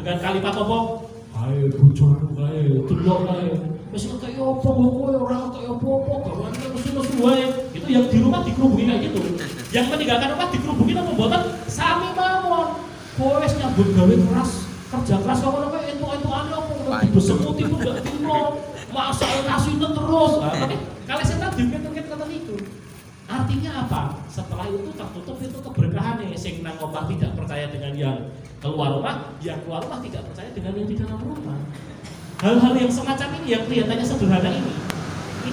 dengan kalimat apa? Ayo bojoku kae, delok kae. Wis kaya apa kowe ora kaya apa-apa, gawane mesu-mesu wae. Itu yang di rumah dikerubungi kayak gitu. Yang meninggalkan rumah dikerubungi apa mboten? Sami mawon. Kowe wis nyambut gawe keras, kerja keras kok ngono kae entuk-entukane apa dibesekuti pun gak timo. Masa kasih itu terus. Kalau setan dipikir-pikir kata itu. Artinya apa? Setelah itu tertutup itu keberkahannya. Sing nang omah tidak percaya dengan yang keluar rumah, yang keluar rumah tidak percaya dengan yang di dalam rumah. Hal-hal yang semacam ini yang kelihatannya sederhana ini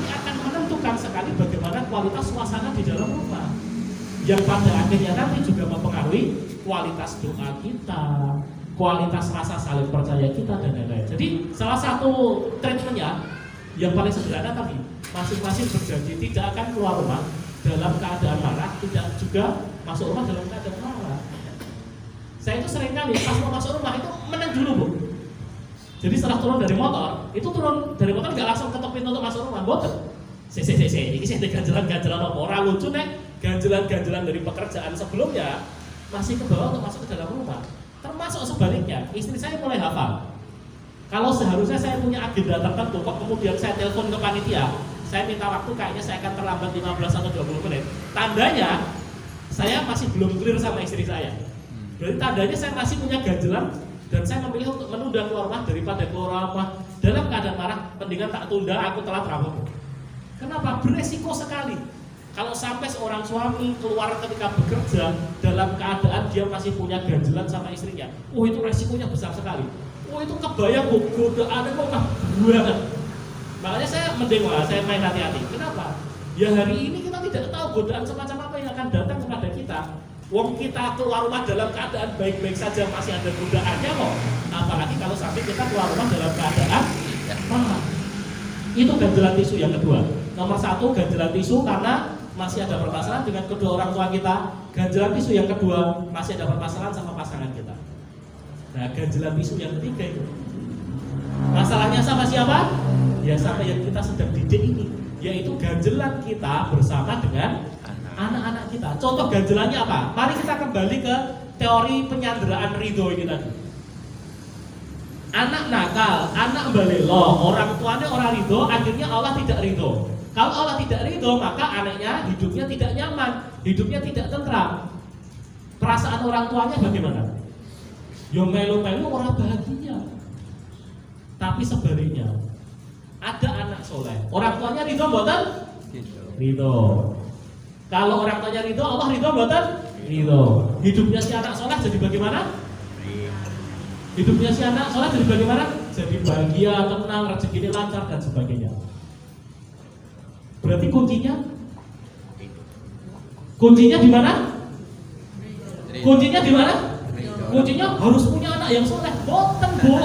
akan menentukan sekali bagaimana kualitas suasana di dalam rumah. Yang pada akhirnya nanti juga mempengaruhi kualitas doa kita, kualitas rasa saling percaya kita dan lain-lain. Jadi salah satu treatmentnya yang paling sederhana tadi, masing-masing berjanji tidak akan keluar rumah dalam keadaan marah, tidak juga masuk rumah dalam keadaan marah. Saya itu sering kali pas mau masuk rumah itu menang dulu, Bu. Jadi setelah turun dari motor, itu turun dari motor nggak langsung ketok pintu untuk masuk rumah, boten. Ini sih ganjelan-ganjelan apa orang lucu nih, ganjelan-ganjelan dari pekerjaan sebelumnya masih ke bawah untuk masuk ke dalam rumah. Termasuk sebaliknya, istri saya mulai hafal. Kalau seharusnya saya punya agenda tertentu, kok kemudian saya telepon ke panitia, saya minta waktu kayaknya saya akan terlambat 15 atau 20 menit. Tandanya saya masih belum clear sama istri saya. Berarti tandanya saya masih punya ganjelan dan saya memilih untuk menunda keluar rumah daripada keluar rumah dalam keadaan marah. Mendingan tak tunda, aku telat rampung. Kenapa? Beresiko sekali. Kalau sampai seorang suami keluar ketika bekerja dalam keadaan dia masih punya ganjelan sama istrinya, itu resikonya besar sekali. Itu kebayang godaannya kok banget. Makanya saya mending saya main hati-hati. Kenapa? Ya hari ini kita tidak tahu godaan semacam apa yang akan datang kepada kita. Wong kita keluar rumah dalam keadaan baik-baik saja masih ada godaannya kok. Apalagi kalau sampai kita keluar rumah dalam keadaan marah. Itu ganjelan tisu yang kedua. Nomor satu ganjelan tisu karena masih ada permasalahan dengan kedua orang tua kita. Ganjelan tisu yang kedua masih ada permasalahan sama pasangan kita. Nah, ganjelan tisu yang ketiga itu masalahnya sama siapa? Ya sama yang kita sedang didik ini, yaitu ganjelan kita bersama dengan anak-anak kita. Contoh ganjelannya apa? Mari kita kembali ke teori penyanderaan ridho ini tadi. Anak nakal, anak balelo, orang tuanya orang ridho, akhirnya Allah tidak ridho. Kalau Allah tidak ridho, maka anaknya hidupnya tidak nyaman, hidupnya tidak tentram. Perasaan orang tuanya bagaimana? Ya melu-melu orang bahagia. Tapi sebaliknya, ada anak soleh, orang tuanya ridho mboten? Ridho. Kalau orang tuanya ridho, Allah ridho mboten? Ridho. Hidupnya si anak soleh jadi bagaimana? Hidupnya si anak soleh jadi bagaimana? Jadi bahagia, tenang, rezekinya lancar dan sebagainya. Berarti kuncinya di mana? Kuncinya di mana? Kuncinya harus punya anak yang soleh. Boten, Bu.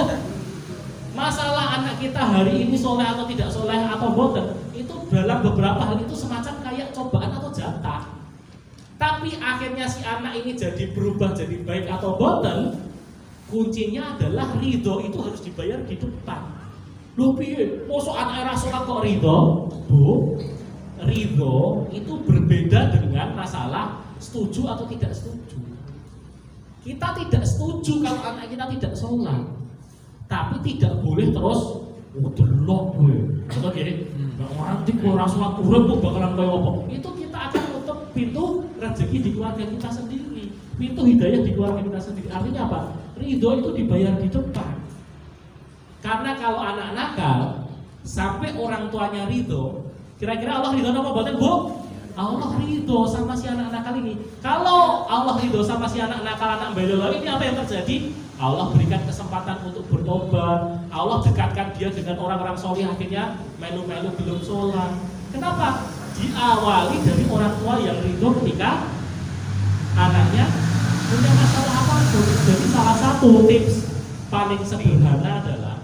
Masalah anak kita hari ini soleh atau tidak soleh atau boten, itu dalam beberapa hal itu semacam kayak cobaan atau jatah. Tapi akhirnya si anak ini jadi berubah jadi baik atau boten, kuncinya adalah ridho itu harus dibayar di depan. Loh piye? Mosok anak era sholat kok ridho? Bu, ridho itu berbeda dengan masalah setuju atau tidak setuju. Kita tidak setuju kalau anak kita tidak sholat, tapi tidak boleh terus delok gue. Contoh gini, nanti kalau orang sholat urut kok bakalan kayak apa? Itu kita akan tutup pintu rezeki di keluarga kita sendiri, pintu hidayah di keluarga kita sendiri. Artinya apa? Ridho itu dibayar di depan. Karena kalau anak nakal sampai orang tuanya ridho, kira-kira Allah ridho apa buatan, Bu? Allah ridho sama si anak nakal ini. Kalau Allah ridho sama si anak nakal, anak belelo ini, apa yang terjadi? Allah berikan kesempatan untuk bertobat. Allah dekatkan dia dengan orang-orang soleh, akhirnya melu-melu belum sholat. Kenapa? Diawali dari orang tua yang ridho ketika anaknya punya masalah apa pun. Jadi salah satu tips paling sederhana adalah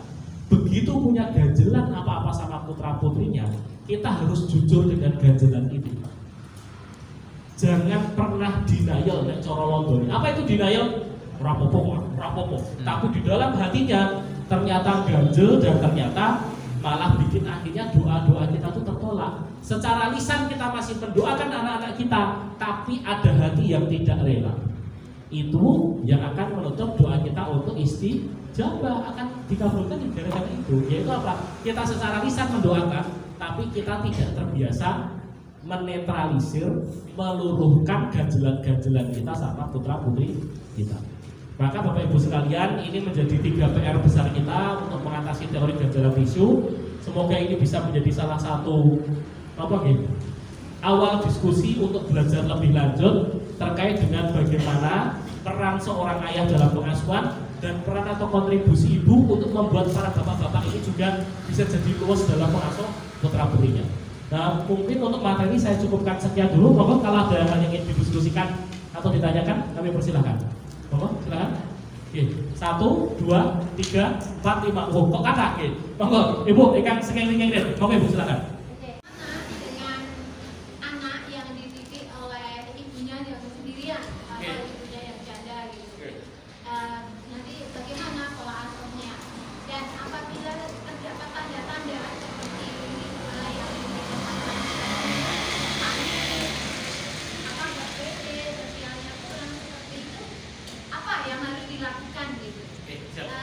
begitu punya ganjelan apa-apa sama putra putrinya, kita harus jujur dengan ganjelan itu. Jangan pernah denial nek cara London. Apa itu denial? Rapopo. Tapi di dalam hatinya ternyata ganjel dan ternyata malah bikin akhirnya doa-doa kita tuh tertolak. Secara lisan kita masih mendoakan anak-anak kita, tapi ada hati yang tidak rela. itu yang akan menutup doa kita untuk istijabah, akan dikabulkan gara-gara itu. Yaitu apa? Kita secara lisan mendoakan, tapi kita tidak terbiasa menetralisir, meluruhkan ganjelan-ganjelan kita sama putra-putri kita. Maka Bapak Ibu sekalian, ini menjadi 3 PR besar kita untuk mengatasi teori ganjalan bisu. Semoga ini bisa menjadi salah satu awal diskusi untuk belajar lebih lanjut terkait dengan bagaimana peran seorang ayah dalam pengasuhan dan peran atau kontribusi ibu untuk membuat para bapak-bapak ini juga bisa jadi luas dalam mengasuh putra-putrinya. Nah, mungkin untuk materi saya cukupkan sekian dulu. Monggo kalau ada hal yang ingin didiskusikan atau ditanyakan, kami persilahkan. Monggo, silakan. Oke, 1, 2, 3, 4, 5. Oh, kok kakak? Oke, monggo, ibu, ikan sekeliling-sekeliling. Monggo ibu, silakan. Dengan anak yang dididik oleh ibunya yang sendirian atau ibunya yang janda gitu. Nanti bagaimana pola asuhnya? Dan apabila terdapat tanda-tanda seperti yang sosialnya kurang seperti itu, apa yang harus dilakukan gitu?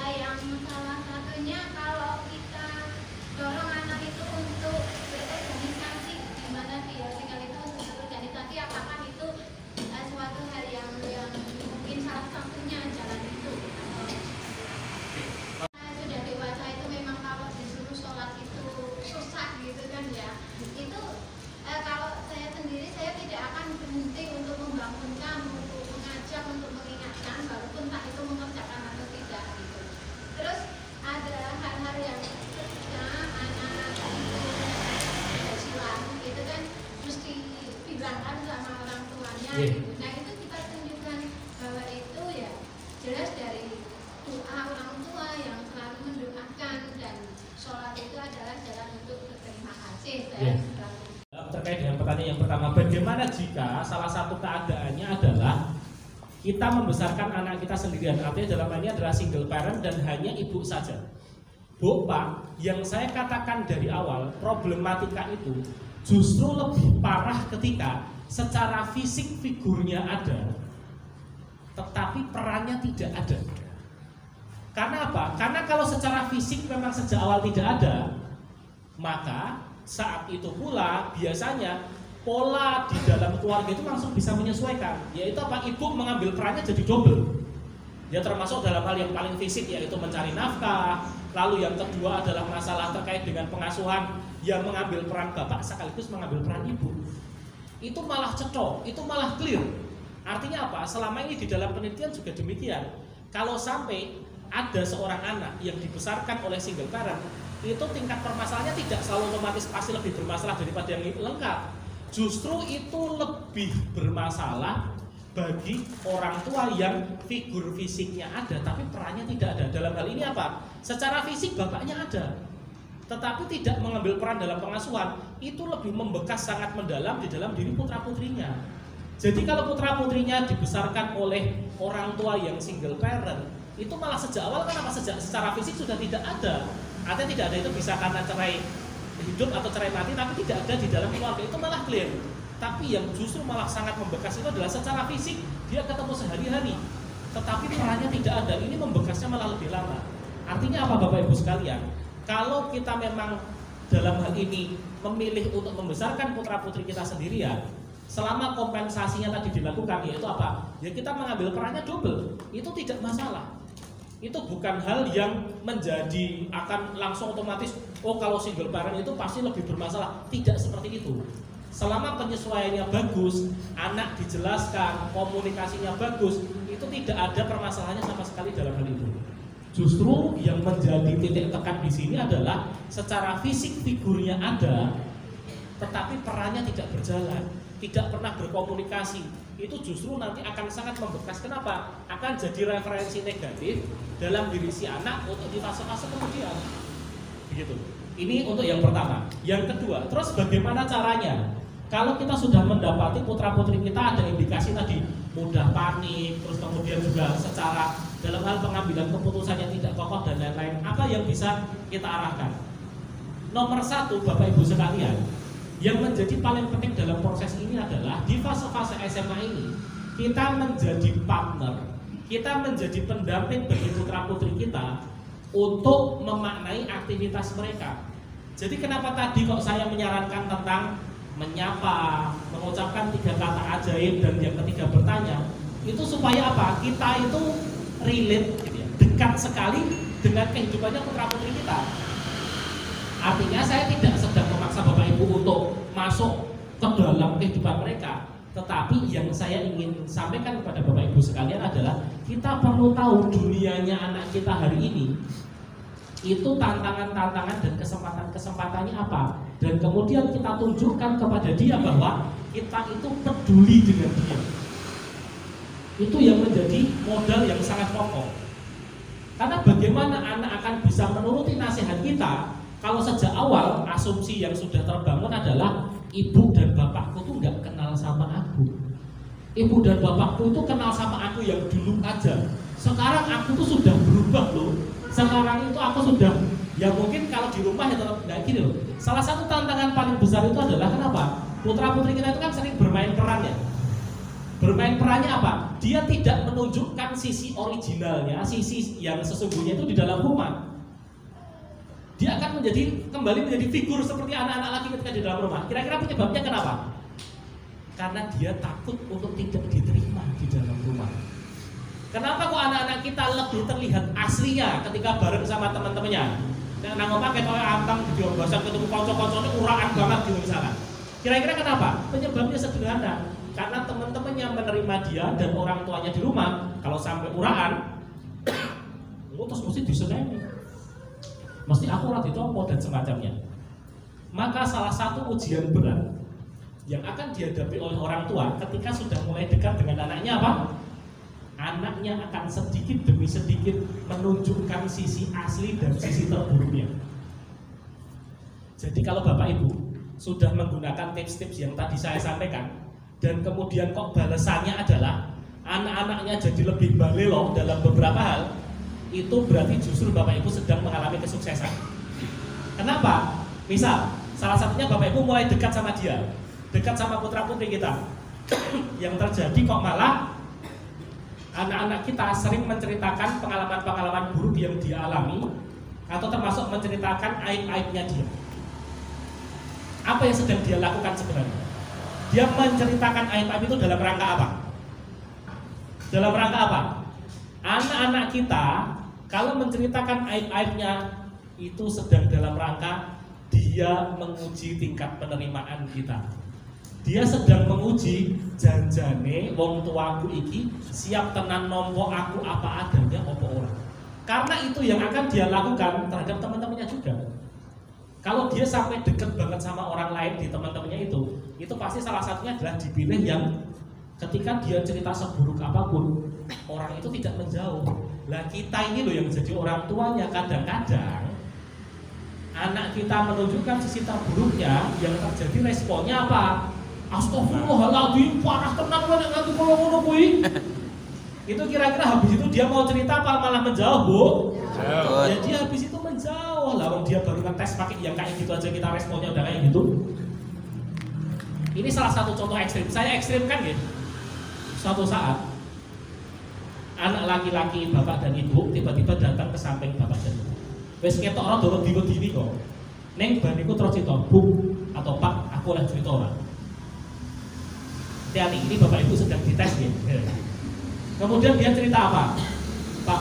Yang salah satunya kalau kita dorong anak itu untuk berorganisasi, di mana dia tinggal itu untuk berorganisasi, apakah itu suatu hal yang mungkin salah satunya jalan itu? Sudah dewasa itu memang kalau disuruh sholat itu susah gitu kan ya. Itu kalau saya sendiri saya tidak akan berhenti untuk membangunkan, untuk mengajak, untuk mengingatkan, walaupun tak itu mengerjakan atau tidak gitu. Terus ada hal-hal yang ketika anak itu silang gitu kan mesti dibilangkan sama orang tuanya gitu. Nah itu kita tunjukkan bahwa itu ya jelas dari doa orang tua yang selalu mendoakan, dan sholat itu adalah jalan untuk berterima kasih. Terkait dengan pertanyaan yang pertama, bagaimana jika salah satu keadaannya adalah kita membesarkan anak kita sendirian, artinya dalam hal ini adalah single parent dan hanya ibu saja. Bu, Pak, yang saya katakan dari awal, problematika itu justru lebih parah ketika secara fisik figurnya ada, tetapi perannya tidak ada. Karena apa? Karena kalau secara fisik memang sejak awal tidak ada, maka saat itu pula biasanya pola di dalam keluarga itu langsung bisa menyesuaikan, yaitu apa? Ibu mengambil perannya jadi double. Ya termasuk dalam hal yang paling fisik, yaitu mencari nafkah. Lalu yang kedua adalah masalah terkait dengan pengasuhan, yang mengambil peran bapak sekaligus mengambil peran ibu. Itu malah cocok, itu malah clear. Artinya apa? Selama ini di dalam penelitian juga demikian. Kalau sampai ada seorang anak yang dibesarkan oleh single parent, itu tingkat permasalahannya tidak selalu otomatis pasti lebih bermasalah daripada yang lengkap. Justru itu lebih bermasalah bagi orang tua yang figur fisiknya ada tapi perannya tidak ada. Dalam hal ini apa? Secara fisik bapaknya ada, tetapi tidak mengambil peran dalam pengasuhan. Itu lebih membekas sangat mendalam di dalam diri putra-putrinya. Jadi kalau putra-putrinya dibesarkan oleh orang tua yang single parent, itu malah sejak awal kan apa? Secara fisik sudah tidak ada. Artinya tidak ada, itu bisa karena cerai hidup atau cerai mati, tapi tidak ada di dalam keluarga, itu malah clear. Tapi yang justru malah sangat membekas itu adalah secara fisik dia ketemu sehari-hari, tetapi perannya tidak ada. Ini membekasnya malah lebih lama. Artinya apa Bapak Ibu sekalian? Kalau kita memang dalam hal ini memilih untuk membesarkan putra-putri kita sendirian, selama kompensasinya tadi dilakukan, yaitu apa? Ya kita mengambil perannya double, itu tidak masalah. Itu bukan hal yang menjadi akan langsung otomatis, oh kalau single parent itu pasti lebih bermasalah. Tidak seperti itu. Selama penyesuaiannya bagus, anak dijelaskan, komunikasinya bagus, itu tidak ada permasalahannya sama sekali dalam hal itu. Justru yang menjadi titik tekan di sini adalah secara fisik figurnya ada, tetapi perannya tidak berjalan, tidak pernah berkomunikasi. Itu justru nanti akan sangat membekas. Kenapa? Akan jadi referensi negatif dalam diri si anak untuk di fase-fase kemudian. Begitu. Ini untuk yang pertama. Yang kedua, terus bagaimana caranya? Kalau kita sudah mendapati putra-putri kita ada indikasi tadi mudah panik, terus kemudian juga secara dalam hal pengambilan keputusan yang tidak kokoh dan lain-lain, apa yang bisa kita arahkan? Nomor satu, Bapak Ibu sekalian, yang menjadi paling penting dalam proses ini adalah di fase-fase SMA ini, kita menjadi partner, kita menjadi pendamping bagi putra-putri kita untuk memaknai aktivitas mereka. Jadi kenapa tadi kok saya menyarankan tentang menyapa, mengucapkan 3 kata ajaib, dan yang ketiga bertanya, itu supaya apa? Kita itu relate, gitu ya, dekat sekali dengan kehidupannya putra-putri kita. Artinya saya tidak sedang memaksa Bapak Ibu untuk masuk ke dalam kehidupan mereka, tetapi yang saya ingin sampaikan kepada Bapak Ibu sekalian adalah kita perlu tahu dunianya anak kita hari ini itu tantangan-tantangan dan kesempatan-kesempatannya apa, dan kemudian kita tunjukkan kepada dia bahwa kita itu peduli dengan dia. Itu yang menjadi modal yang sangat pokok. Karena bagaimana anak akan bisa menuruti nasihat kita kalau sejak awal asumsi yang sudah terbangun adalah ibu dan bapakku tuh nggak kenal sama aku. Ibu dan bapakku itu kenal sama aku yang dulu aja. Sekarang aku tuh sudah berubah loh. Sekarang itu aku sudah, ya mungkin kalau di rumah ya tetap nggak gini loh. Salah satu tantangan paling besar itu adalah kenapa? Putra-putri kita itu kan sering bermain peran ya. Bermain perannya apa? Dia tidak menunjukkan sisi originalnya, sisi yang sesungguhnya itu di dalam rumah. Dia akan kembali menjadi figur seperti anak-anak lagi ketika di dalam rumah. Kira-kira penyebabnya kenapa? Karena dia takut untuk tidak diterima di dalam rumah. Kenapa kok anak-anak kita lebih terlihat aslinya ketika bareng sama teman-temannya? Nang omah ketoke anteng di ombasan ketemu kanca-kancane uraan banget gitu misalkan. Kira-kira kenapa? Penyebabnya sederhana. Karena teman-temannya menerima dia dan orang tuanya di rumah, kalau sampai uraan, terus mesti diseneni. Mesti akurat ditompo dan semacamnya. Maka salah satu ujian berat yang akan dihadapi oleh orang tua ketika sudah mulai dekat dengan anaknya apa? Anaknya akan sedikit demi sedikit menunjukkan sisi asli dan sisi terburuknya. Jadi kalau Bapak Ibu sudah menggunakan tips-tips yang tadi saya sampaikan, dan kemudian kok balasannya adalah anak-anaknya jadi lebih balelo dalam beberapa hal, itu berarti justru Bapak Ibu sedang mengalami kesuksesan. Kenapa? Misal, salah satunya Bapak Ibu mulai dekat sama dia, dekat sama putra-putri kita. Yang terjadi kok malah anak-anak kita sering menceritakan pengalaman-pengalaman buruk yang dia alami, atau termasuk menceritakan aib-aibnya dia. Apa yang sedang dia lakukan sebenarnya? Dia menceritakan aib-aib itu dalam rangka apa? Dalam rangka apa? Anak-anak kita kalau menceritakan aib-aibnya itu sedang dalam rangka dia menguji tingkat penerimaan kita. Dia sedang menguji janjane wong tuaku iki siap tenan nompo aku apa adanya apa ora. Karena itu yang akan dia lakukan terhadap teman-temannya juga. Kalau dia sampai deket banget sama orang lain di teman-temannya itu pasti salah satunya adalah dipilih yang ketika dia cerita seburuk apapun, orang itu tidak menjauh. Lah kita ini loh yang jadi orang tuanya, kadang-kadang anak kita menunjukkan sisi terburuknya, yang terjadi responnya apa? Astagfirullahaladzim, parah tenan kowe nek nganti koyo ngono kuwi. Itu kira-kira habis itu dia mau cerita apa malah menjauh, Bu? Ya dia habis itu menjauh lah, wong dia baru ngetes pakai yang kayak gitu aja kita responnya udah kayak gitu. Ini salah satu contoh ekstrim. Saya ekstrimkan ya. Suatu saat anak laki-laki bapak dan ibu tiba-tiba datang ke samping bapak dan ibu. Wes ketok ora dorong diwedini kok. Ning ban iku terus cerita, "Bu atau Pak, aku oleh cerita ora." Hati-hati, ini bapak ibu sedang dites ya. Kemudian dia cerita apa? Pak,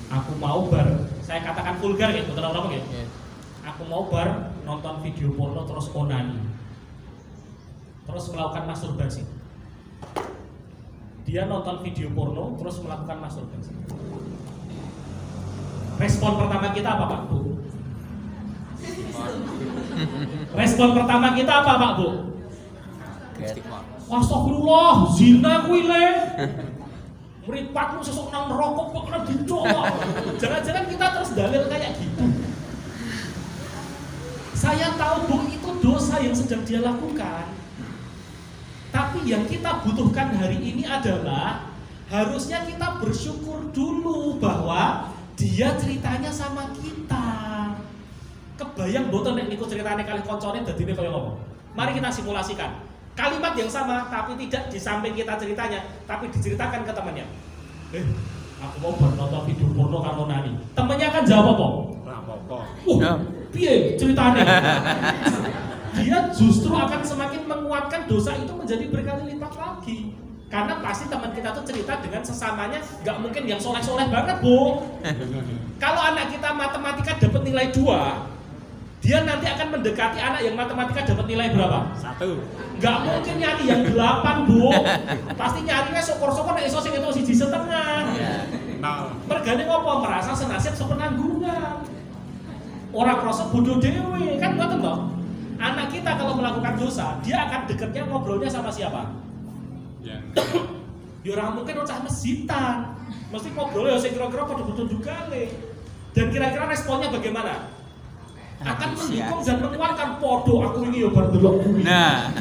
aku mau saya katakan vulgar ya, betul orang ya. Aku mau nonton video porno terus onani, terus melakukan masturbasi. Dia nonton video porno terus melakukan masturbasi. Respon pertama kita apa Pak Bu? Respon pertama kita apa Pak Bu? Astagfirullah, zina kuwi le. Mripatmu sesuk nang neraka kok kena dicoba. Jangan-jangan kita terus dalil kayak gitu. Saya tahu Bu itu dosa yang sedang dia lakukan. Tapi yang kita butuhkan hari ini adalah harusnya kita bersyukur dulu bahwa dia ceritanya sama kita. Kebayang boten nek niku ceritane kali koncone dadine kaya ngopo. Mari kita simulasikan. Kalimat yang sama, tapi tidak di samping kita ceritanya, tapi diceritakan ke temannya. Aku mau nonton video porno karo Nani. Temannya akan jawab apa? Apa-apa. Piye ceritanya? Dia justru akan semakin menguatkan dosa itu menjadi berkali lipat lagi. Karena pasti teman kita tuh cerita dengan sesamanya, nggak mungkin yang soleh-soleh banget, Bu. Kalau anak kita matematika dapat nilai 2, dia nanti akan mendekati anak yang matematika dapat nilai berapa? 1. Nggak mungkin nyari yang 8, Bu. Pasti nyarinya sokor-sokor nek iso sing itu 1,5. Mergane apa? Merasa senasib sepenanggungan. Orang krasa bodoh dewe, kan ngoten toh? Anak kita kalau melakukan dosa, dia akan dekatnya ngobrolnya sama siapa? Ya orang mungkin cah mesitan. Mesti ngobrolnya sing kira-kira padha-padha dugale. Dan kira-kira responnya bagaimana? Akan mendukung dan menguatkan podo aku ini ya bar delok kuwi. Nah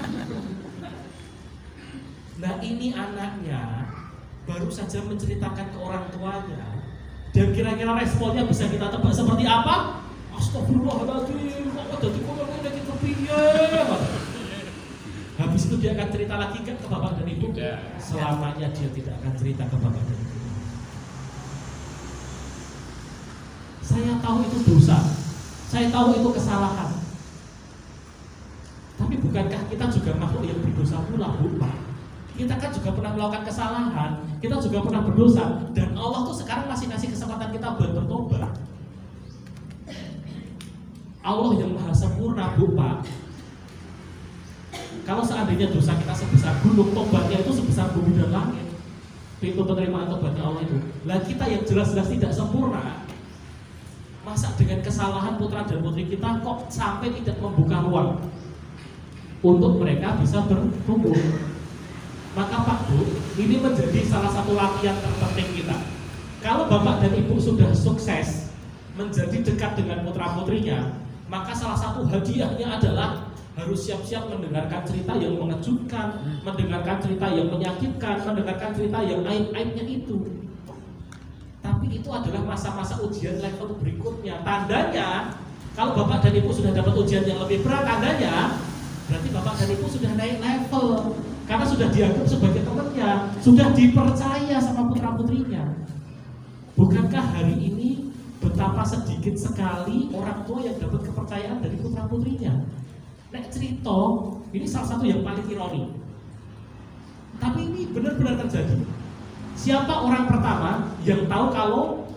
ini anaknya baru saja menceritakan ke orang tuanya, dan kira-kira responnya bisa kita tebak seperti apa? Astagfirullahaladzim, kok dadi kono iki kepiye? Habis itu dia akan cerita lagi kan ke bapak dan ibu. Selamanya dia tidak akan cerita ke bapak dan ibu. Saya tahu itu dosa. Saya tahu itu kesalahan. Tapi bukankah kita juga makhluk yang berdosa pula, Bu? Kita kan juga pernah melakukan kesalahan, kita juga pernah berdosa, dan Allah tuh sekarang masih ngasih kesempatan kita buat bertobat. Allah yang maha sempurna, Bu, Pak. Kalau seandainya dosa kita sebesar gunung, tobatnya itu sebesar bumi dan langit. Pintu penerimaan tobatnya Allah itu. Lah kita yang jelas-jelas tidak sempurna, masa dengan kesalahan putra dan putri kita kok sampai tidak membuka ruang untuk mereka bisa bertumbuh? Maka Pak Bu, ini menjadi salah satu latihan terpenting kita. Kalau Bapak dan Ibu sudah sukses menjadi dekat dengan putra putrinya, maka salah satu hadiahnya adalah harus siap-siap mendengarkan cerita yang mengejutkan, mendengarkan cerita yang menyakitkan, mendengarkan cerita yang aib-aibnya itu. Tapi itu adalah masa-masa ujian level berikutnya. Tandanya, kalau Bapak dan Ibu sudah dapat ujian yang lebih berat, tandanya berarti Bapak dan Ibu sudah naik level. Karena sudah dianggap sebagai temannya, sudah dipercaya sama putra-putrinya. Bukankah hari ini betapa sedikit sekali orang tua yang dapat kepercayaan dari putra-putrinya? Nek cerita, ini salah satu yang paling ironi. Tapi ini benar-benar terjadi. Siapa orang pertama yang tahu kalau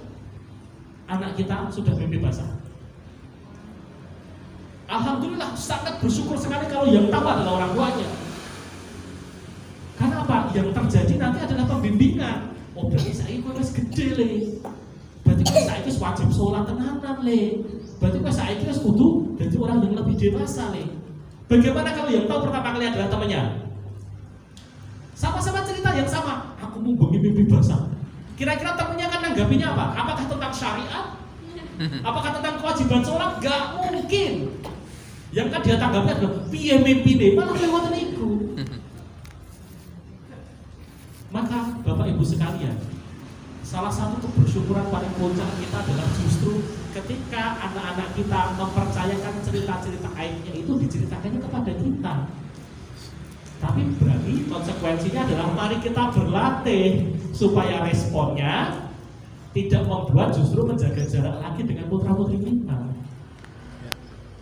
anak kita sudah mimpi basah? Alhamdulillah, sangat bersyukur sekali kalau yang tahu adalah orang tuanya. Karena apa? Yang terjadi nanti adalah pembimbingan. Oh berarti saya harus gede le. Berarti saya itu wajib sholat tenanan le. Berarti saya itu harus kudu jadi orang yang lebih dewasa le. Bagaimana kalau yang tahu pertama kali adalah temannya? Sama-sama cerita yang sama. Aku mau mimpi basah. Kira-kira temannya akan nanggapinya apa? Apakah tentang syariat? Apakah tentang kewajiban sholat? Gak mungkin. Yang kan dia tanggapi adalah piye mimpi deh, malah lewat niku. Maka Bapak Ibu sekalian, salah satu kebersyukuran paling puncak kita adalah justru ketika anak-anak kita mempercayakan cerita-cerita aibnya itu diceritakannya kepada kita. Tapi berarti konsekuensinya adalah mari kita berlatih supaya responnya tidak membuat justru menjaga jarak lagi dengan putra-putri kita.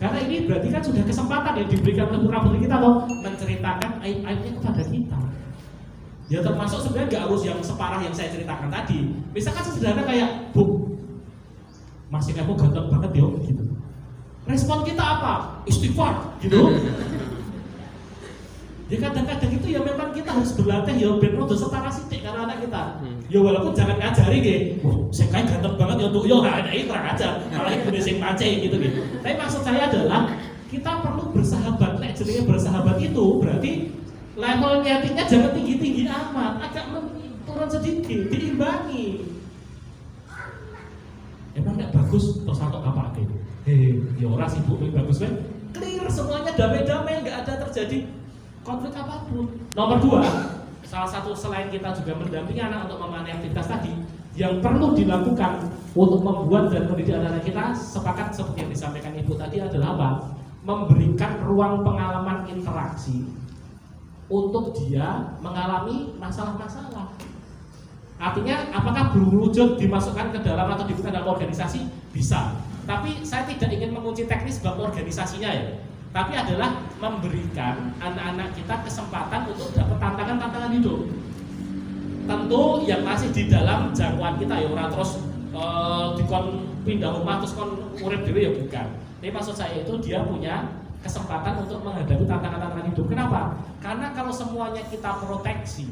Karena ini berarti kan sudah kesempatan yang diberikan oleh putra-putri kita loh, menceritakan aib-aibnya kepada kita. Ya termasuk sebenarnya nggak harus yang separah yang saya ceritakan tadi. Misalkan sederhana kayak, Bu, masih kamu ganteng banget ya, gitu. Respon kita apa? Istighfar, gitu. Ya kadang-kadang itu ya memang kita harus berlatih ya ben rodo setara sithik karo anak kita. Ya walaupun jangan ngajari nggih. Wah, sing kae ganteng banget ya untuk yo ada iki kurang ajar. Malah ibune sing mancing gitu gitu. Tapi maksud saya adalah kita perlu bersahabat. Nek jenenge bersahabat itu berarti level etiknya jangan tinggi-tinggi amat, agak turun sedikit, diimbangi. Emang nek bagus terus satu kapake. Ya ora sibuk bagus kan? Clear semuanya damai-damai, enggak ada terjadi konflik apapun. Nomor 2, salah satu selain kita juga mendampingi anak untuk memenuhi aktivitas tadi, yang perlu dilakukan untuk membuat dan mendidik anak-anak kita sepakat seperti yang disampaikan Ibu tadi adalah apa? Memberikan ruang pengalaman interaksi untuk dia mengalami masalah-masalah. Artinya apakah berwujud dimasukkan ke dalam atau dimasukkan dalam organisasi? Bisa. Tapi saya tidak ingin mengunci teknis bab organisasinya ya. Tapi adalah memberikan anak-anak kita kesempatan untuk dapat tantangan-tantangan hidup. Tentu yang masih di dalam jangkauan kita ya, orang terus dikon pindah rumah terus kon urip dhewe ya bukan. Tapi maksud saya itu dia punya kesempatan untuk menghadapi tantangan-tantangan hidup. Kenapa? Karena kalau semuanya kita proteksi,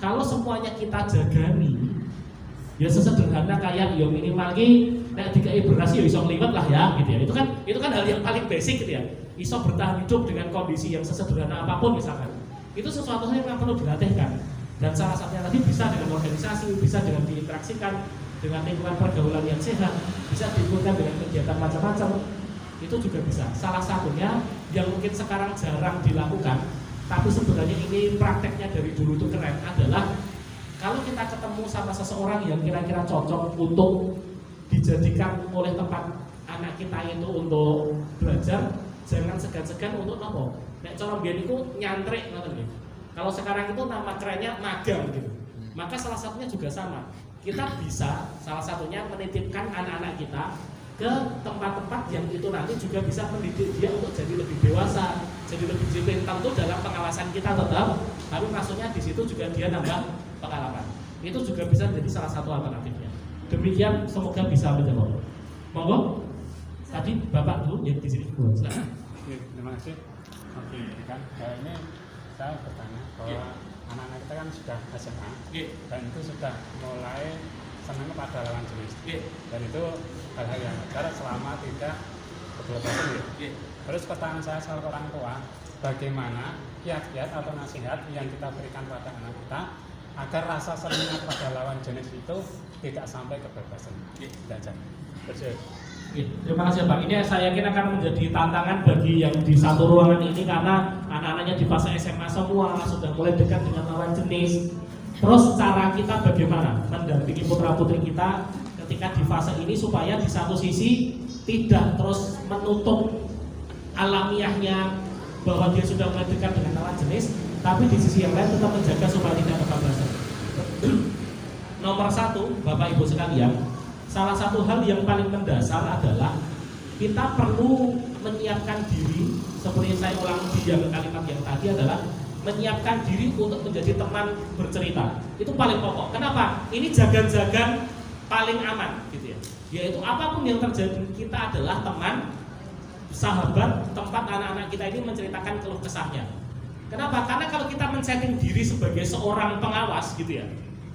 kalau semuanya kita jagani, ya sesederhana kayak ya minimal ki nek dikai beras ya iso ngliwet lah ya gitu ya. Itu kan hal yang paling basic gitu ya. Iso bertahan hidup dengan kondisi yang sesederhana apapun misalkan. Itu sesuatu yang perlu dilatihkan. Dan salah satunya tadi bisa dengan organisasi, bisa dengan diinteraksikan dengan lingkungan pergaulan yang sehat, bisa diikutkan dengan kegiatan macam-macam. Itu juga bisa. Salah satunya yang mungkin sekarang jarang dilakukan, tapi sebenarnya ini prakteknya dari dulu itu keren adalah kalau kita ketemu sama seseorang yang kira-kira cocok untuk dijadikan oleh tempat anak kita itu untuk belajar, jangan segan-segan untuk nopo. Nek cara mbiyen iku nyantrik ngoten nggih. Kalau sekarang itu nama kerennya magang gitu. Maka salah satunya juga sama. Kita bisa salah satunya menitipkan anak-anak kita ke tempat-tempat yang itu nanti juga bisa mendidik dia untuk jadi lebih dewasa, jadi lebih disiplin. Tentu dalam pengawasan kita tetap, tapi maksudnya di situ juga dia nambah pengalaman. Itu juga bisa menjadi salah satu alternatifnya. Demikian, semoga bisa menjawab. Monggo. Tadi Bapak dulu yang di sini. Silakan. Oke, terima kasih. Oke, kan ini saya bertanya bahwa anak-anak kita kan sudah SMA dan itu sudah mulai senang pada lawan jenis. Dan itu hal-hal yang wajar selama tidak berlebihan. Terus pertanyaan saya soal orang tua, bagaimana kiat-kiat atau nasihat yang kita berikan pada anak kita agar rasa senang pada lawan jenis itu tidak sampai kebablasan. Belajar. Terima kasih Pak. Ini saya yakin akan menjadi tantangan bagi yang di satu ruangan ini karena anak-anaknya di fase SMA semua sudah mulai dekat dengan lawan jenis. Terus cara kita bagaimana mendampingi putra-putri kita ketika di fase ini supaya di satu sisi tidak terus menutup alamiahnya bahwa dia sudah mulai dekat dengan lawan jenis, tapi di sisi yang lain tetap menjaga supaya tidak kebablasan. Nomor satu, Bapak Ibu sekalian, salah satu hal yang paling mendasar adalah kita perlu menyiapkan diri, seperti saya ulang di kalimat yang tadi adalah menyiapkan diri untuk menjadi teman bercerita. Itu paling pokok. Kenapa? Ini jagan-jagan paling aman gitu ya. Yaitu apapun yang terjadi kita adalah teman, sahabat, tempat anak-anak kita ini menceritakan keluh kesahnya. Kenapa? Karena kalau kita men-setting diri sebagai seorang pengawas gitu ya,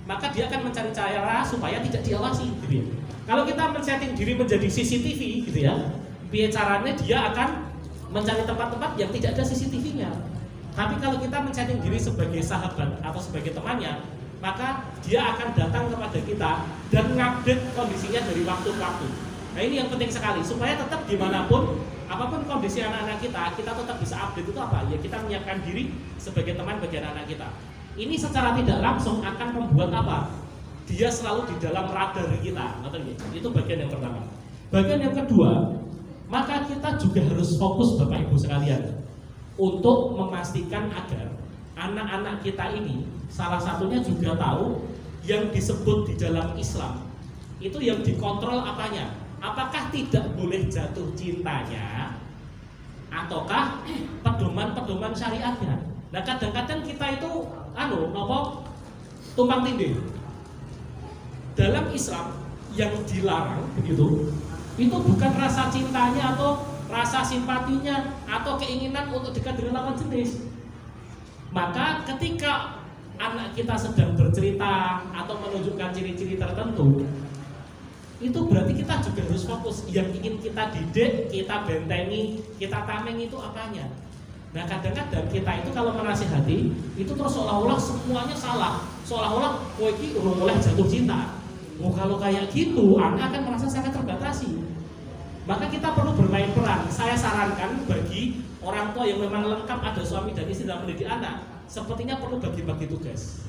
maka dia akan mencari cara supaya tidak diawasi gitu ya. Kalau kita men-setting diri menjadi CCTV gitu ya, biar caranya dia akan mencari tempat-tempat yang tidak ada CCTV-nya. Tapi kalau kita men-setting diri sebagai sahabat atau sebagai temannya, maka dia akan datang kepada kita dan ngupdate kondisinya dari waktu ke waktu. Nah ini yang penting sekali, supaya tetap dimanapun, apapun kondisi anak-anak kita tetap bisa update. Itu apa? Ya kita menyiapkan diri sebagai teman bagi anak-anak kita. Ini secara tidak langsung akan membuat apa? Dia selalu di dalam radar kita. Itu bagian yang pertama. Bagian yang kedua, maka kita juga harus fokus Bapak Ibu sekalian untuk memastikan agar anak-anak kita ini salah satunya juga tahu yang disebut di dalam Islam itu yang dikontrol apanya? Apakah tidak boleh jatuh cintanya ataukah pedoman-pedoman syariatnya? Nah kadang-kadang kita itu tumpang tindih. Dalam Islam yang dilarang begitu, itu bukan rasa cintanya atau rasa simpatinya atau keinginan untuk dekat dengan lawan jenis. Maka ketika anak kita sedang bercerita atau menunjukkan ciri-ciri tertentu, itu berarti kita juga harus fokus. Yang ingin kita didik, kita bentengi, kita tameng itu apanya. Nah kadang-kadang kita itu kalau menasihati itu terus seolah-olah semuanya salah, seolah-olah kowe iki urung oleh jatuh cinta. Oh kalau kayak gitu anak akan merasa sangat terbatasi. Maka kita perlu bermain peran. Saya sarankan bagi orang tua yang memang lengkap ada suami dan istri dalam mendidik anak, sepertinya perlu bagi-bagi tugas.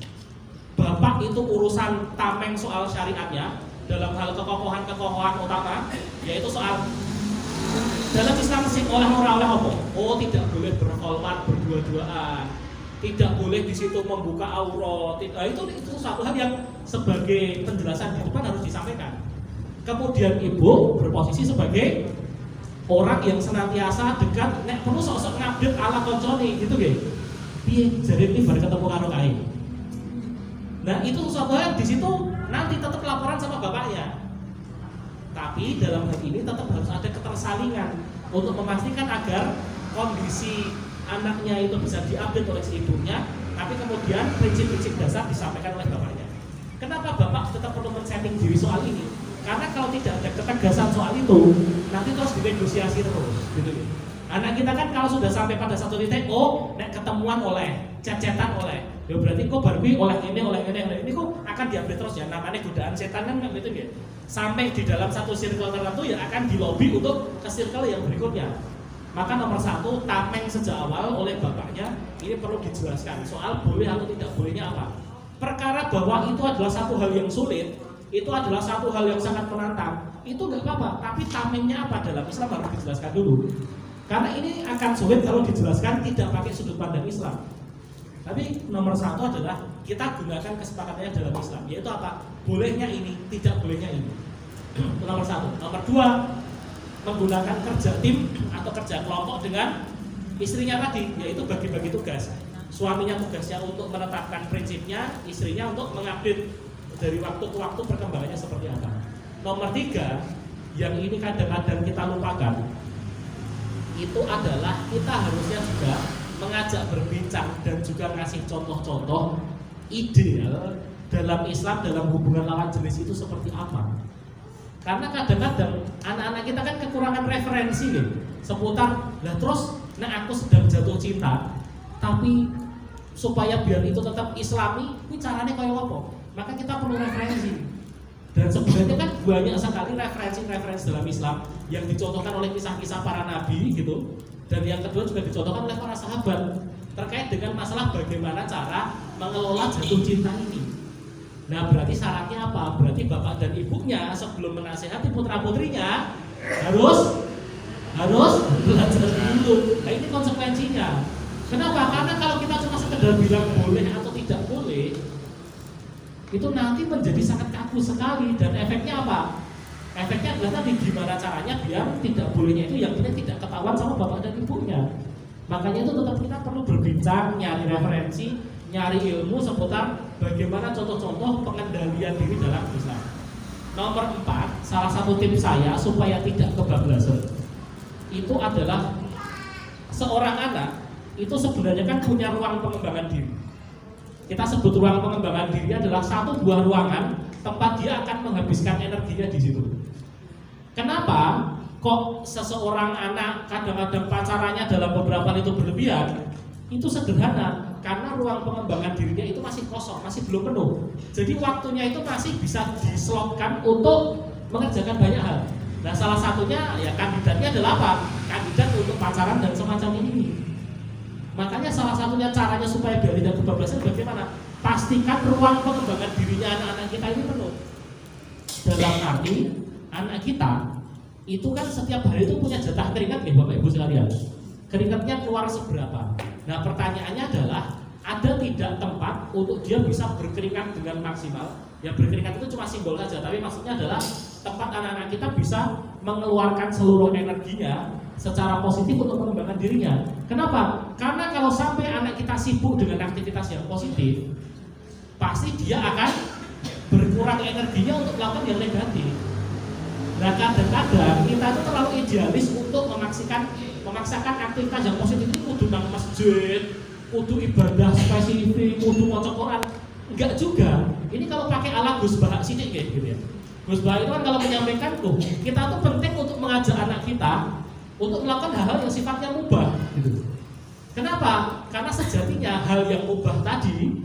Bapak itu urusan tameng soal syariatnya dalam hal kekokohan utama, yaitu soal dalam Islam sing oleh apa? Oh tidak boleh berkhulwat berdua-duaan, tidak boleh di situ membuka aurat. Itu satu hal yang sebagai penjelasan di depan harus disampaikan. Kemudian ibu berposisi sebagai orang yang senantiasa dekat, nek perlu sok-sok ngupdate ala koncone gitu nggih. Piye jare iki bar ketemu karo kae. Nah, itu sesuatu hal di situ nanti tetap laporan sama bapaknya. Tapi dalam hal ini tetap harus ada ketersalingan untuk memastikan agar kondisi anaknya itu bisa diupdate oleh si ibunya, tapi kemudian prinsip-prinsip dasar disampaikan oleh bapaknya. Kenapa bapak tetap perlu men-setting diri soal ini? Karena kalau tidak ada ketegasan soal itu, nanti terus dinegosiasi terus, gitu. Anak kita kan kalau sudah sampai pada satu titik, oh, nek ketemuan oleh, cecetan oleh, ya berarti kok Barbie oleh ini kok akan diupdate terus ya. Namanya godaan setan kan gitu ya. Sampai di dalam satu circle tertentu ya akan dilobi untuk ke circle yang berikutnya. Maka nomor satu, tameng sejak awal oleh bapaknya ini perlu dijelaskan soal boleh atau tidak bolehnya apa. Perkara bahwa itu adalah satu hal yang sulit, itu adalah satu hal yang sangat menantang, itu nggak apa-apa. Tapi tamengnya apa dalam Islam harus dijelaskan dulu. Karena ini akan sulit kalau dijelaskan tidak pakai sudut pandang Islam. Tapi nomor satu adalah kita gunakan kesepakatannya dalam Islam, yaitu apa? Bolehnya ini, tidak bolehnya ini. Nomor satu. Nomor dua, menggunakan kerja tim atau kerja kelompok dengan istrinya tadi, yaitu bagi-bagi tugas. Suaminya tugasnya untuk menetapkan prinsipnya, istrinya untuk mengupdate dari waktu ke waktu perkembangannya seperti apa. Nomor tiga, yang ini kadang-kadang kita lupakan, itu adalah kita harusnya juga mengajak berbincang dan juga ngasih contoh-contoh ideal dalam Islam dalam hubungan lawan jenis itu seperti apa. Karena kadang-kadang anak-anak kita kan kekurangan referensi nih seputar, lah terus nah aku sedang jatuh cinta, tapi supaya biar itu tetap Islami, ini caranya kayak apa? Maka kita perlu referensi. Dan sebenarnya kan banyak sekali referensi dalam Islam yang dicontohkan oleh kisah-kisah para nabi gitu. Dan yang kedua juga dicontohkan oleh para sahabat terkait dengan masalah bagaimana cara mengelola jatuh cinta ini. Nah, berarti syaratnya apa? Berarti bapak dan ibunya sebelum menasehati putra-putrinya harus belajar dulu. Nah, ini konsekuensinya. Kenapa? Karena kalau kita cuma sekedar bilang boleh atau tidak boleh, itu nanti menjadi sangat kaku sekali. Dan efeknya apa? Efeknya adalah tadi gimana caranya biar tidak bolehnya itu yang tidak ketahuan sama bapak dan ibunya. Makanya itu tetap kita perlu berbincang, nyari referensi, nyari ilmu seputar bagaimana contoh-contoh pengendalian diri dalam Islam. Nomor 4, salah satu tips saya supaya tidak kebablasan itu adalah seorang anak itu sebenarnya kan punya ruang pengembangan diri. Kita sebut ruang pengembangan diri adalah satu buah ruangan tempat dia akan menghabiskan energinya di situ. Kenapa kok seseorang anak kadang-kadang pacarannya dalam beberapa hal itu berlebihan? Itu sederhana, karena ruang pengembangan dirinya itu masih kosong, masih belum penuh. Jadi waktunya itu masih bisa dislotkan untuk mengerjakan banyak hal. Nah, salah satunya ya kandidatnya adalah apa? Kandidat untuk pacaran dan semacam ini. Makanya salah satunya caranya supaya biar tidak kebablasan bagaimana? Pastikan ruang pengembangan dirinya anak-anak kita ini penuh. Dalam arti anak kita itu kan setiap hari itu punya jatah keringat ya Bapak Ibu sekalian. Keringatnya keluar seberapa? Nah, pertanyaannya adalah ada tidak tempat untuk dia bisa berkeringat dengan maksimal? Ya, berkeringat itu cuma simbol saja, tapi maksudnya adalah tempat anak-anak kita bisa mengeluarkan seluruh energinya secara positif untuk mengembangkan dirinya. Kenapa? Karena kalau sampai anak kita sibuk dengan aktivitas yang positif, pasti dia akan berkurang energinya untuk melakukan yang negatif. Nah, kadang-kadang kita itu terlalu idealis untuk memaksakan aktivitas yang positif itu kudu nang masjid, kudu ibadah spesifik, kudu maca Quran. Enggak juga. Ini kalau pakai ala Gus Bah sini kayak gitu ya. Gus Bah itu kan kalau menyampaikan tuh, kita tuh penting untuk mengajak anak kita untuk melakukan hal-hal yang sifatnya mubah gitu. Kenapa? Karena sejatinya hal yang mubah tadi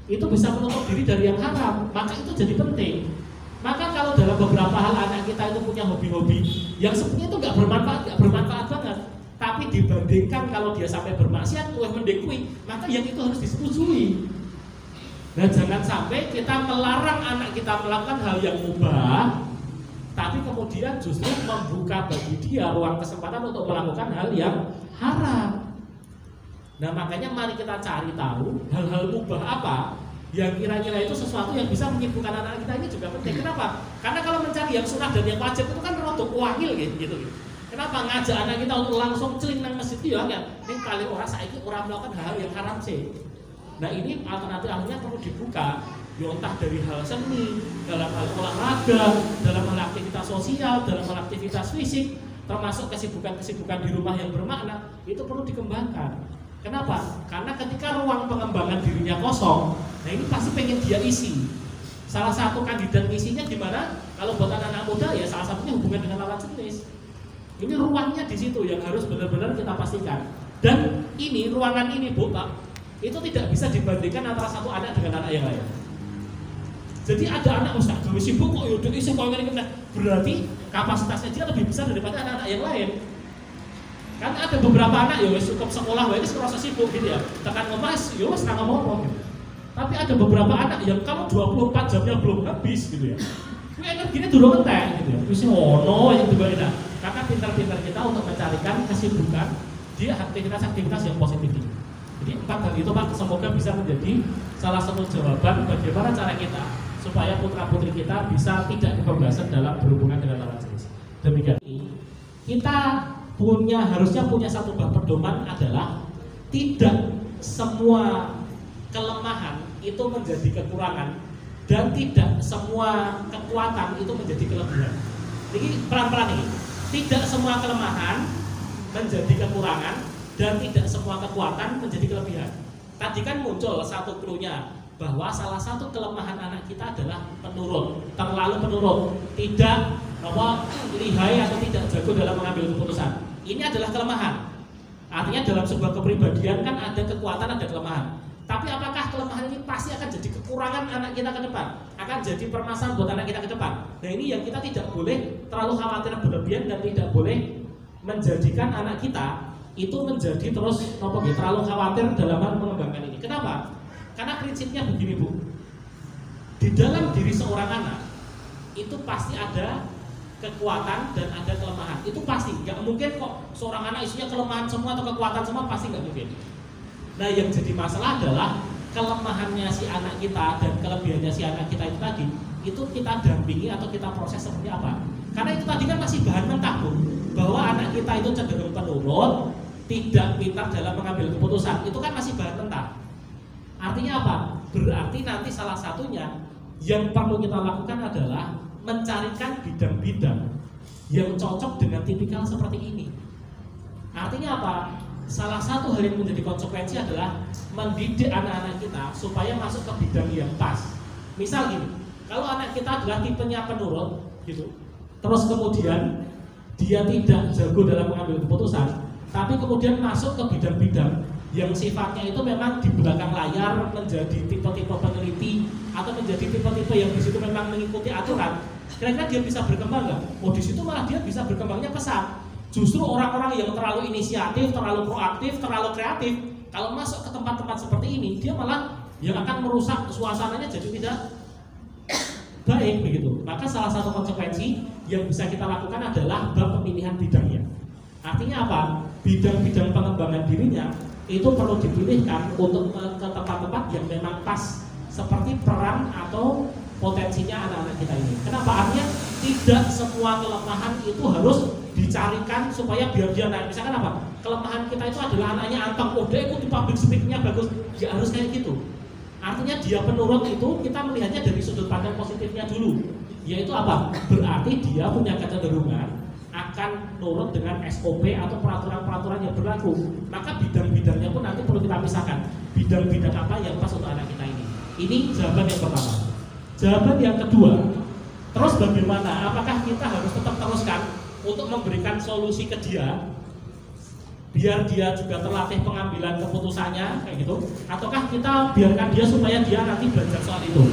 itu bisa menutup diri dari yang haram, maka itu jadi penting. Maka kalau dalam beberapa hal anak kita itu punya hobi-hobi yang sebenarnya itu nggak bermanfaat banget, tapi dibandingkan kalau dia sampai bermaksiat, mendekui, maka yang itu harus disetujui. Dan jangan sampai kita melarang anak kita melakukan hal yang mubah, tapi kemudian justru membuka bagi dia ruang kesempatan untuk melakukan hal yang haram. Nah makanya mari kita cari tahu hal-hal mubah apa yang kira-kira itu sesuatu yang bisa menyibukkan anak kita ini juga penting. Kenapa? Karena kalau mencari yang sunnah dan yang wajib itu kan rotok wahil gitu. Kenapa ngajak anak kita untuk langsung celing nang masjid itu ya kan? Ini paling orang saiki orang melakukan hal yang haram sih. Nah ini alternatif perlu dibuka. Ya entah dari hal seni, dalam hal olahraga, dalam hal aktivitas sosial, dalam hal aktivitas fisik, termasuk kesibukan-kesibukan di rumah yang bermakna, itu perlu dikembangkan. Kenapa? Karena ketika ruang pengembangan dirinya kosong, nah ini pasti pengen dia isi. Salah satu kandidat isinya gimana? Kalau buat anak-anak muda ya salah satunya hubungan dengan lawan jenis. Ini ruangnya di situ yang harus benar-benar kita pastikan. Dan ini ruangan ini Bu, Pak, itu tidak bisa dibandingkan antara satu anak dengan anak yang lain. Jadi ada anak Ustaz, gawe sibuk kok yaudah isi kok ngene berarti kapasitasnya dia lebih besar daripada anak-anak yang lain. Kan ada beberapa anak ya wis cukup sekolah wae wis merasa sibuk gitu ya. Tekan ngemas ya wis nang ngomong gitu. Tapi ada beberapa anak yang kalau 24 jamnya belum habis gitu ya. Kuwi energinya durung entek gitu ya. Wis ono yang juga enak. Karena pintar-pintar kita untuk mencarikan kesibukan di aktivitas-aktivitas yang positif ini. Jadi 4 hal itu Pak semoga bisa menjadi salah satu jawaban bagaimana cara kita supaya putra-putri kita bisa tidak kebablasan dalam berhubungan dengan lawan jenis. Demikian kita harusnya punya satu pedoman adalah tidak semua kelemahan itu menjadi kekurangan dan tidak semua kekuatan itu menjadi kelebihan. Jadi pelan-pelan ini, tidak semua kelemahan menjadi kekurangan dan tidak semua kekuatan menjadi kelebihan. Tadi kan muncul satu clue-nya bahwa salah satu kelemahan anak kita adalah penurut, terlalu penurut, tidak lihai atau tidak jago dalam mengambil keputusan. Ini adalah kelemahan. Artinya dalam sebuah kepribadian kan ada kekuatan, ada kelemahan. Tapi apakah kelemahan ini pasti akan jadi kekurangan anak kita ke depan? Akan jadi permasalahan buat anak kita ke depan. Nah ini yang kita tidak boleh terlalu khawatir berlebihan dan tidak boleh menjadikan anak kita itu menjadi terus terlalu khawatir dalam hal mengembangkan ini. Kenapa? Karena prinsipnya begini Bu, di dalam diri seorang anak itu pasti ada kekuatan dan ada kelemahan. Itu pasti, nggak mungkin kok seorang anak isinya kelemahan semua atau kekuatan semua, pasti nggak mungkin. Nah yang jadi masalah adalah kelemahannya si anak kita dan kelebihannya si anak kita itu tadi, itu kita dampingi atau kita proses seperti apa. Karena itu tadi kan masih bahan mentah Bu, bahwa anak kita itu cenderung penurut, tidak pintar dalam mengambil keputusan, itu kan masih bahan mentah. Artinya apa? Berarti nanti salah satunya yang perlu kita lakukan adalah mencarikan bidang-bidang yang cocok dengan tipikal seperti ini. Artinya apa? Salah satu hal yang menjadi konsekuensi adalah mendidik anak-anak kita supaya masuk ke bidang yang pas. Misal gini, kalau anak kita adalah tipenya penurut gitu, terus kemudian dia tidak jago dalam mengambil keputusan, tapi kemudian masuk ke bidang-bidang yang sifatnya itu memang di belakang layar menjadi tipe-tipe peneliti atau menjadi tipe-tipe yang di situ memang mengikuti aturan, kira-kira dia bisa berkembang nggak? Oh di situ malah dia bisa berkembangnya pesat. Justru orang-orang yang terlalu inisiatif, terlalu proaktif, terlalu kreatif, kalau masuk ke tempat-tempat seperti ini, dia malah yang akan merusak suasananya jadi tidak baik begitu. Maka salah satu konsekuensi yang bisa kita lakukan adalah bab pemilihan bidangnya. Artinya apa? Bidang-bidang pengembangan dirinya itu perlu dipilihkan untuk ke tempat-tempat yang memang pas, seperti peran atau potensinya anak-anak kita ini. Kenapa? Artinya tidak semua kelemahan itu harus dicarikan supaya biar dia naik. Misalkan apa? Kelemahan kita itu adalah anaknya anteng, oh dia ikut di public speaking-nya bagus, ya harus kayak gitu. Artinya dia penurut itu kita melihatnya dari sudut pandang positifnya dulu, yaitu apa? Berarti dia punya kecenderungan akan nurut dengan SOP atau peraturan-peraturan yang berlaku. Maka bidang-bidangnya pun nanti perlu kita pisahkan. Bidang-bidang apa yang pas untuk anak kita ini. Ini jawaban yang pertama. Jawaban yang kedua, terus bagaimana? Apakah kita harus tetap teruskan untuk memberikan solusi ke dia, biar dia juga terlatih pengambilan keputusannya kayak gitu? Ataukah kita biarkan dia supaya dia nanti belajar soal itu?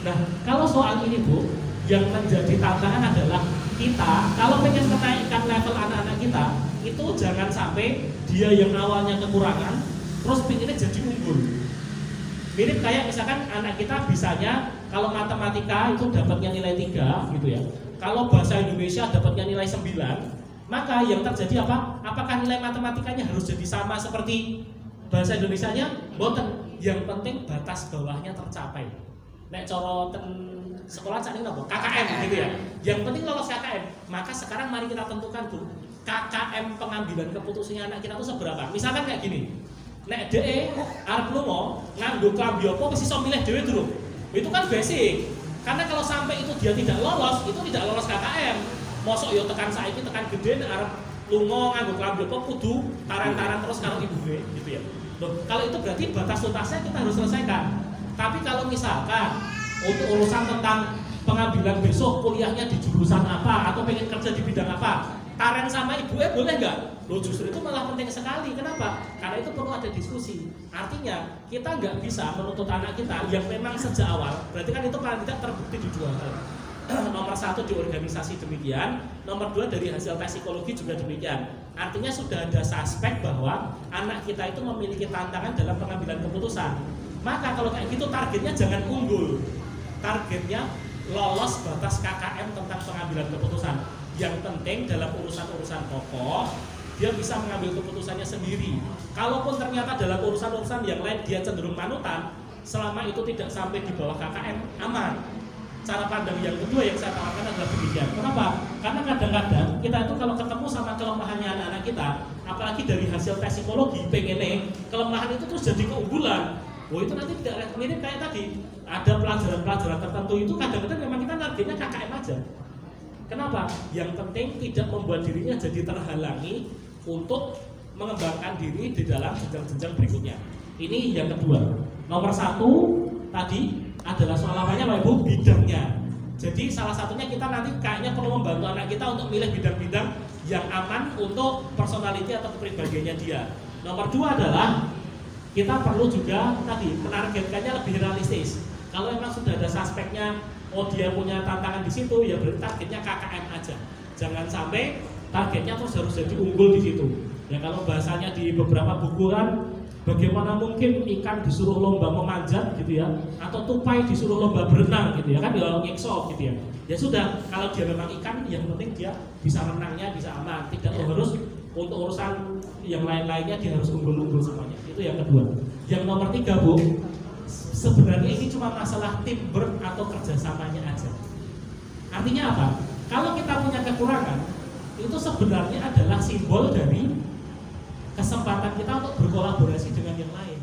Nah, kalau soal ini Bu, yang menjadi tantangan adalah kita kalau pengen menaikkan level anak-anak kita itu jangan sampai dia yang awalnya kekurangan terus pengennya jadi unggul. Mirip kayak misalkan anak kita bisanya kalau matematika itu dapatnya nilai 3 gitu ya. Kalau bahasa Indonesia dapatnya nilai 9, maka yang terjadi apa? Apakah nilai matematikanya harus jadi sama seperti bahasa Indonesianya boten, yang penting batas bawahnya tercapai. Nek cara sekolah cak ini apa? KKM gitu ya. Yang penting lolos KKM. Maka sekarang mari kita tentukan Bu, KKM pengambilan keputusannya anak kita itu seberapa? Misalkan kayak gini. Nek DE arep lunga nganggo klambi apa wis iso milih dhewe durung. Itu kan basic. Karena kalau sampai itu dia tidak lolos, itu tidak lolos KKM. Mosok yo tekan saiki tekan gede nek arep lunga nganggo klambi apa kudu taran-taran terus karo ibuke gitu ya. Loh, kalau itu berarti batas tuntasnya kita harus selesaikan. Tapi kalau misalkan untuk urusan tentang pengambilan besok kuliahnya di jurusan apa atau pengen kerja di bidang apa, taran sama ibu boleh nggak? Loh justru itu malah penting sekali. Kenapa? Karena itu perlu ada diskusi. Artinya kita nggak bisa menuntut anak kita yang memang sejak awal, berarti kan itu paling tidak terbukti di dua hal. Nomor satu di organisasi demikian, nomor dua dari hasil tes psikologi juga demikian. Artinya sudah ada suspek bahwa anak kita itu memiliki tantangan dalam pengambilan keputusan. Maka kalau kayak gitu targetnya jangan unggul, targetnya lolos batas KKM tentang pengambilan keputusan. Yang penting dalam urusan-urusan pokok dia bisa mengambil keputusannya sendiri. Kalaupun ternyata dalam urusan-urusan yang lain dia cenderung manutan, selama itu tidak sampai di bawah KKM, aman. Cara pandang yang kedua yang saya tawarkan adalah demikian. Kenapa? Karena kadang-kadang kita itu kalau ketemu sama kelemahannya anak-anak kita, apalagi dari hasil tes psikologi, pengennya kelemahan itu terus jadi keunggulan. Oh itu nanti tidak mirip kayak tadi. Ada pelajaran-pelajaran tertentu itu kadang-kadang memang kita targetnya KKM aja. Kenapa? Yang penting tidak membuat dirinya jadi terhalangi untuk mengembangkan diri di dalam jenjang-jenjang berikutnya. Ini yang kedua. Nomor satu tadi adalah soal apanya Pak Ibu? Bidangnya. Jadi salah satunya kita nanti kayaknya perlu membantu anak kita untuk milih bidang-bidang yang aman untuk personality atau kepribadiannya dia. Nomor dua adalah kita perlu juga tadi menargetkannya lebih realistis. Kalau memang sudah ada suspeknya, oh dia punya tantangan di situ, ya berarti targetnya KKM aja. Jangan sampai targetnya terus harus jadi unggul di situ. Ya kalau bahasanya di beberapa buku kan, bagaimana mungkin ikan disuruh lomba memanjat gitu ya, atau tupai disuruh lomba berenang gitu ya kan, ya ngekso gitu ya. Ya sudah, kalau dia memang ikan, yang penting dia bisa renangnya bisa aman, tidak harus untuk urusan yang lain-lainnya dia harus unggul-unggul semuanya. Itu yang kedua. Yang nomor tiga Bu, sebenarnya ini cuma masalah teamwork atau kerjasamanya aja. Artinya apa? Kalau kita punya kekurangan, itu sebenarnya adalah simbol dari kesempatan kita untuk berkolaborasi dengan yang lain.